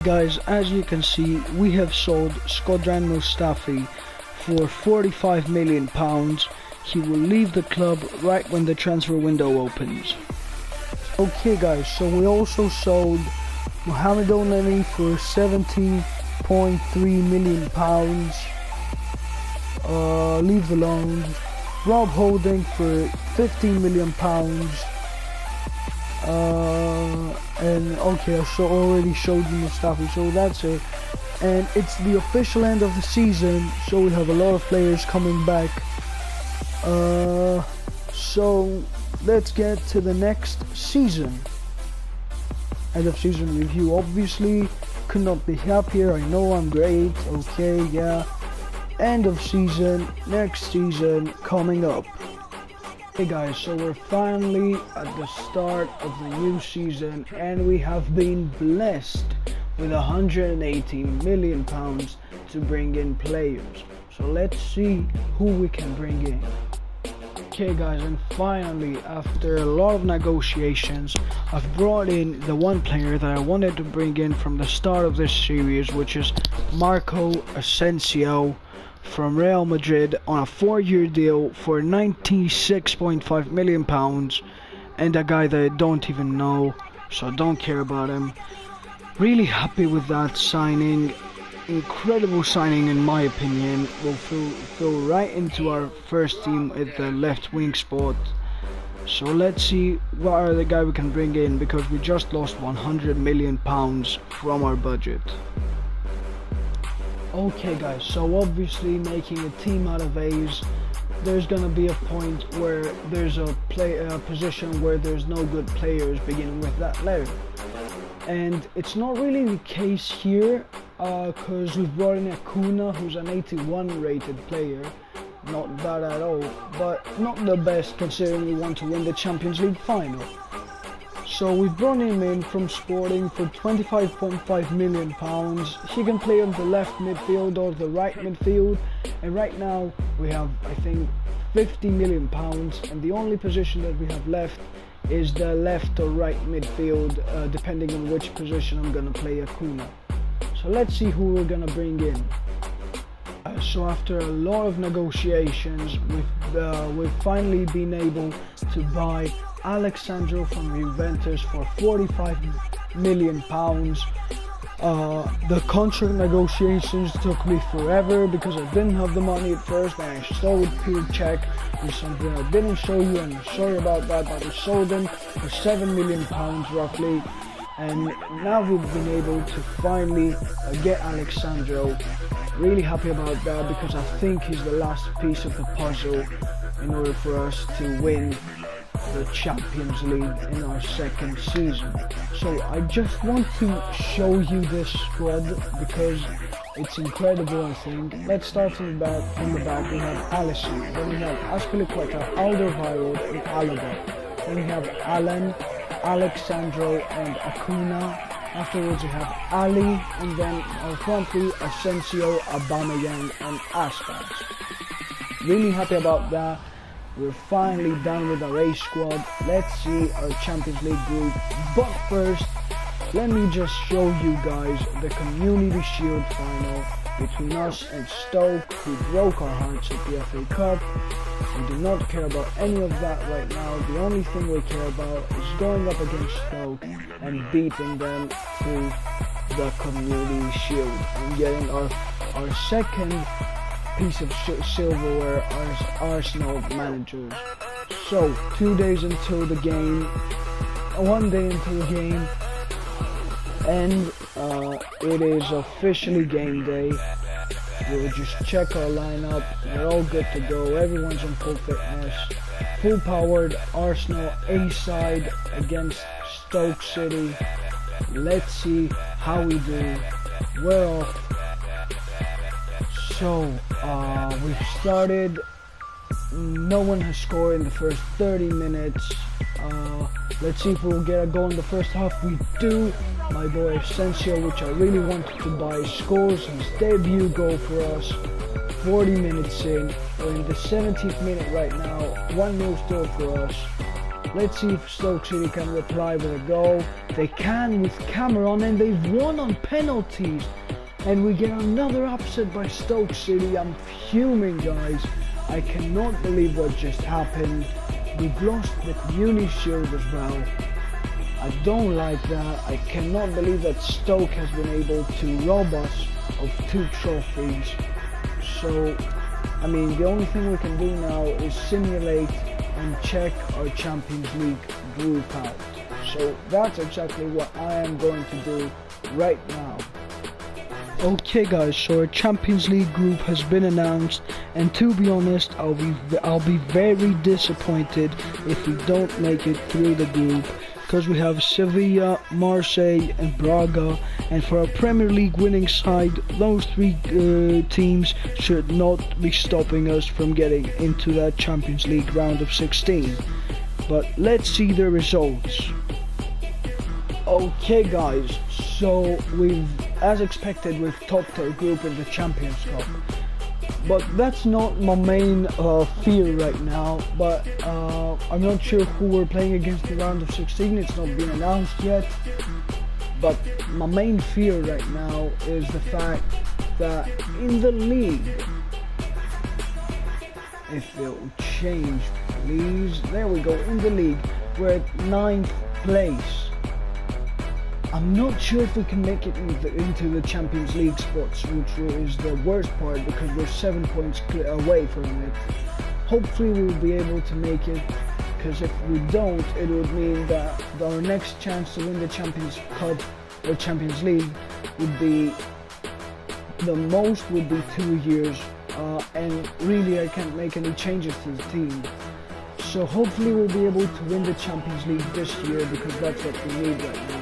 Guys, as you can see, we have sold Shkodran Mustafi for £45 million. He will leave the club right when the transfer window opens. Okay guys, so we also sold Mohamed Onani for £70.3 million. Leave the loan. Rob Holding for £15 million. And okay, I already showed you Mustafi, so that's it. And it's the official end of the season, so we have a lot of players coming back. So let's get to the next season. End of season review. Obviously, could not be happier. I know I'm great. Okay, yeah. End of season, next season coming up. Hey guys, so we're finally at the start of the new season and we have been blessed with £180 million to bring in players. So let's see who we can bring in. Okay guys, and finally, after a lot of negotiations, I've brought in the one player that I wanted to bring in from the start of this series, which is Marco Asensio from Real Madrid on a 4-year deal for £96.5 million, and a guy that I don't even know, so I don't care about him. Really happy with that signing. Incredible signing in my opinion. Will fill right into our first team at the left wing spot. So let's see what are the guy we can bring in, because we just lost £100 million from our budget. Okay guys, so obviously making a team out of A's, there's gonna be a point where there's a position where there's no good players beginning with that letter. And it's not really the case here, because we've brought in Acuna, who's an 81 rated player. Not bad at all, but not the best considering we want to win the Champions League final. So we've brought him in from Sporting for £25.5 million. He can play on the left midfield or the right midfield, and right now we have, I think, £50 million, and the only position that we have left is the left or right midfield, depending on which position I'm gonna play Acuna. So let's see who we're gonna bring in. So after a lot of negotiations, we've finally been able to buy Alexandro from Juventus for £45 million. The contract negotiations took me forever because I didn't have the money at first, and I sold pure check, with something I didn't show you, and I'm sorry about that, but we sold him for £7 million roughly. And now we've been able to finally get Alexandro. Really happy about that, because I think he's the last piece of the puzzle in order for us to win the Champions League in our second season. So I just want to show you this squad because it's incredible, I think. Let's start from the back. We have Alisson, then we have Azpilicueta, Alderweireld and Alaba. Then we have Allen, Alexandro and Acuna. Afterwards we have Ali, and then our front three, Asensio, Aubameyang and Aspas. Really happy about that. We're finally done with our A squad. Let's see our Champions League group. But first, let me just show you guys the Community Shield final between us and Stoke, who broke our hearts at the FA Cup. We do not care about any of that right now. The only thing we care about is going up against Stoke and beating them through the Community Shield and getting our second piece of silverware as Arsenal managers. So 2 days until the game, 1 day until the game, and it is officially game day. We'll just check our lineup. We're all good to go. Everyone's on full fitness, full powered Arsenal A side against Stoke City. Let's see how we do. We're off. So we've started. No one has scored in the first 30 minutes. Let's see if we'll get a goal in the first half. We do. My boy Asensio, which I really wanted to buy, scores his debut goal for us 40 minutes in. We're in the 17th minute right now. 1-0 still for us. Let's see if Stoke City can reply with a goal. They can with Cameron, and they've won on penalties. And we get another upset by Stoke City. I'm fuming, guys. I cannot believe what just happened. We've lost the Community Shield as well. I don't like that. I cannot believe that Stoke has been able to rob us of 2 trophies. So, I mean, the only thing we can do now is simulate and check our Champions League group out. So that's exactly what I am going to do right now. Okay guys, so our Champions League group has been announced, and to be honest, I'll be very disappointed if we don't make it through the group, because we have Sevilla, Marseille and Braga, and for our Premier League winning side, those 3 teams should not be stopping us from getting into that Champions League round of 16. But let's see the results. Okay guys, so as expected, we've topped our group in the Champions Cup. But that's not my main fear right now. But I'm not sure who we're playing against in the round of 16. It's not been announced yet. But my main fear right now is the fact that in the league, if it will change, please. There we go. In the league, we're at 9th place. I'm not sure if we can make it into the Champions League spots, which is the worst part because we're 7 points away from it. Hopefully we'll be able to make it, because if we don't, it would mean that our next chance to win the Champions Cup or Champions League would be, the most would be 2 years, and really I can't make any changes to the team. So hopefully we'll be able to win the Champions League this year, because that's what we need right now.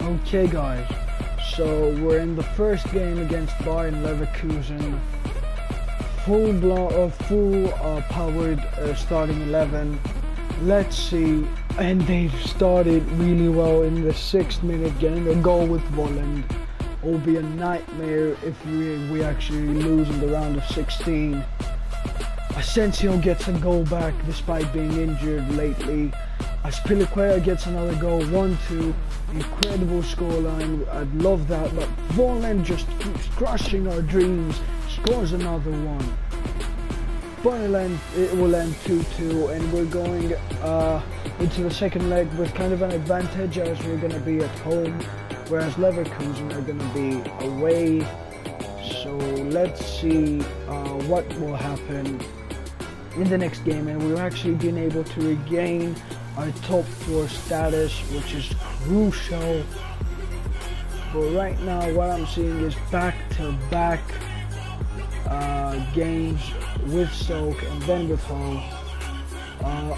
Okay guys, so we're in the first game against Bayern Leverkusen. Full powered starting 11. Let's see, and they've started really well in the 6th minute, getting a goal with Volland. It will be a nightmare if we actually lose in the round of 16. Asensio gets a goal back despite being injured lately. Aspilicueta gets another goal, 1-2. Incredible scoreline, I'd love that, but Volland just keeps crushing our dreams, scores another one. But it will end 2-2, and we're going into the second leg with kind of an advantage, as we're going to be at home, whereas Leverkusen are going to be away. So let's see what will happen in the next game, and we've actually been able to regain our top 4 status, which is crucial. But right now what I'm seeing is back-to-back games with Stoke and then with Hull.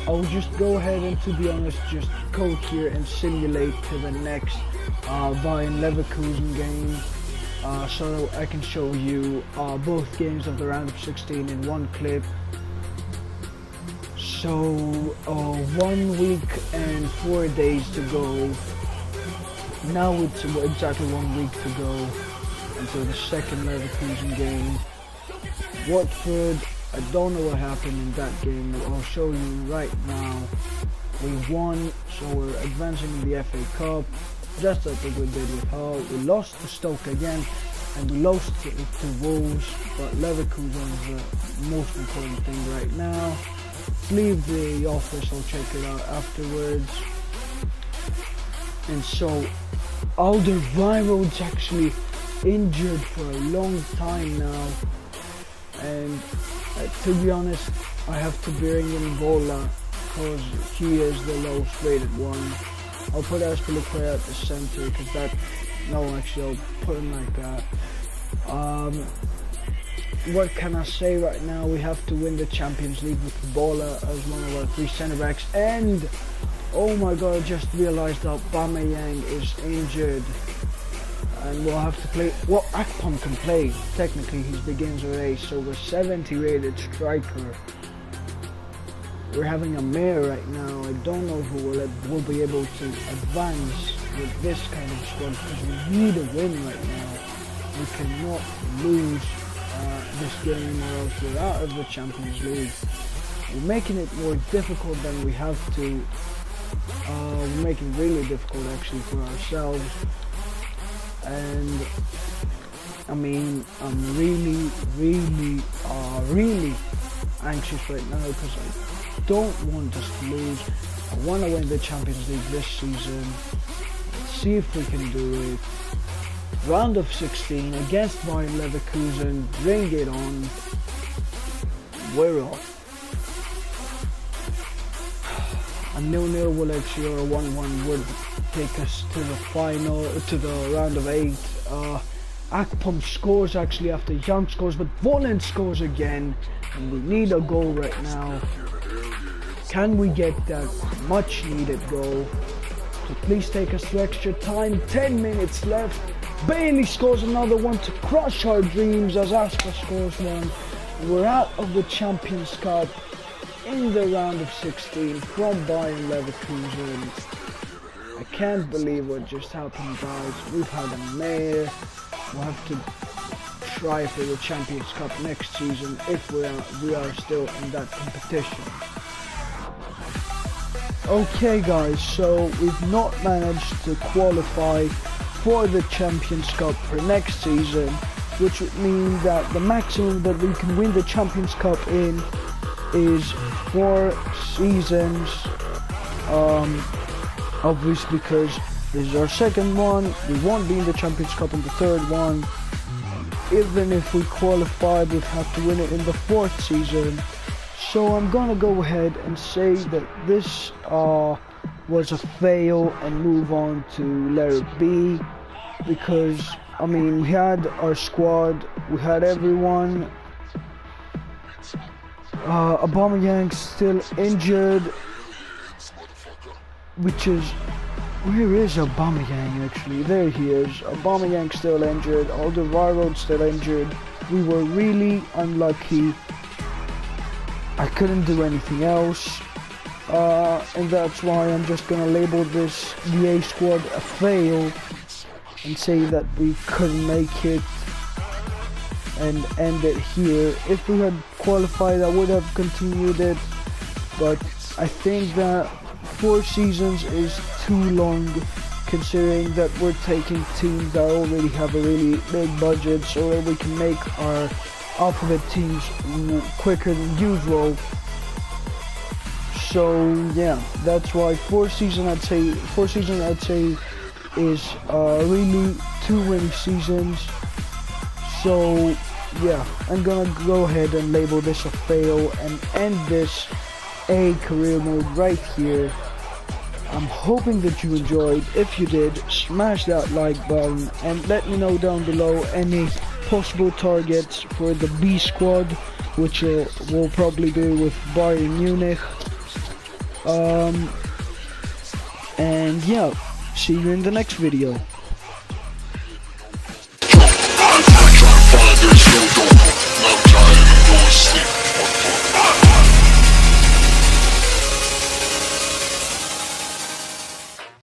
I'll just go ahead and, to be honest, just go here and simulate to the next Bayern Leverkusen game, so I can show you both games of the round of 16 in one clip. So 1 week and 4 days to go. Now it's exactly 1 week to go until the second Leverkusen game. Watford, I don't know what happened in that game. I'll show you right now. We won, so we're advancing in the FA Cup, just like we did with Hull. We lost to Stoke again, and we lost to Wolves, but Leverkusen is the most important thing right now. Leave the office, I'll check it out afterwards. And so Alderweireld's actually injured for a long time now, and to be honest, I have to bring in Bola because he is the lowest rated one. I'll put Aspilicueta at the center because that, no, actually I'll put him like that. What can I say right now? We have to win the Champions League with Bola as one of our 3 centre backs, and oh my god, I just realised that Aubameyang is injured and we'll have to play, well, Akpom can play, technically he begins with A, so we're 70 rated striker. We're having a mare right now. I don't know who will be able to advance with this kind of squad, because we need a win right now. We cannot lose this game or else we're out of the Champions League. We're making it more difficult than we have to. We're making it really difficult actually for ourselves. And I mean, I'm really anxious right now because I don't want us to lose. I want to win the Champions League this season. Let's see if we can do it. Round of 16 against Bayern Leverkusen. Bring it on. We're off. A 0-0 will actually, or a 1-1 would take us to the final, to the round of 8. Akpom scores actually after Young scores, but Volland scores again, and we need a goal right now. Can we get that much needed goal? So please take us to extra time. 10 minutes left. Bailey scores another one to crush our dreams as Aspa scores one. We're out of the Champions Cup in the round of 16 from Bayern Leverkusen. I can't believe what just happened, guys. We've had a mare. We'll have to try for the Champions Cup next season if we are still in that competition. Okay guys, so we've not managed to qualify for the Champions Cup for next season, which would mean that the maximum that we can win the Champions Cup in is 4 seasons. Obviously because this is our second one, we won't be in the Champions Cup in the third one. Even if we qualified, we'd have to win it in the 4th season. So I'm gonna go ahead and say that this was a fail and move on to letter B, because I mean we had our squad, we had everyone. Aubameyang's still injured, which is, where is Aubameyang actually? There he is. Aubameyang's still injured, Alderweireld's still injured. We were really unlucky. I couldn't do anything else, and that's why I'm just gonna label this the A squad a fail and say that we couldn't make it and end it here. If we had qualified, I would have continued it, but I think that 4 seasons is too long, considering that we're taking teams that already have a really big budget, so that we can make our alphabet teams quicker than usual. So yeah, that's why 4 seasons I'd say is really too many seasons. So yeah, I'm gonna go ahead and label this a fail and end this A career mode right here. I'm hoping that you enjoyed. If you did, smash that like button and let me know down below any possible targets for the B squad, which we'll probably do with Bayern Munich. And yeah, see you in the next video.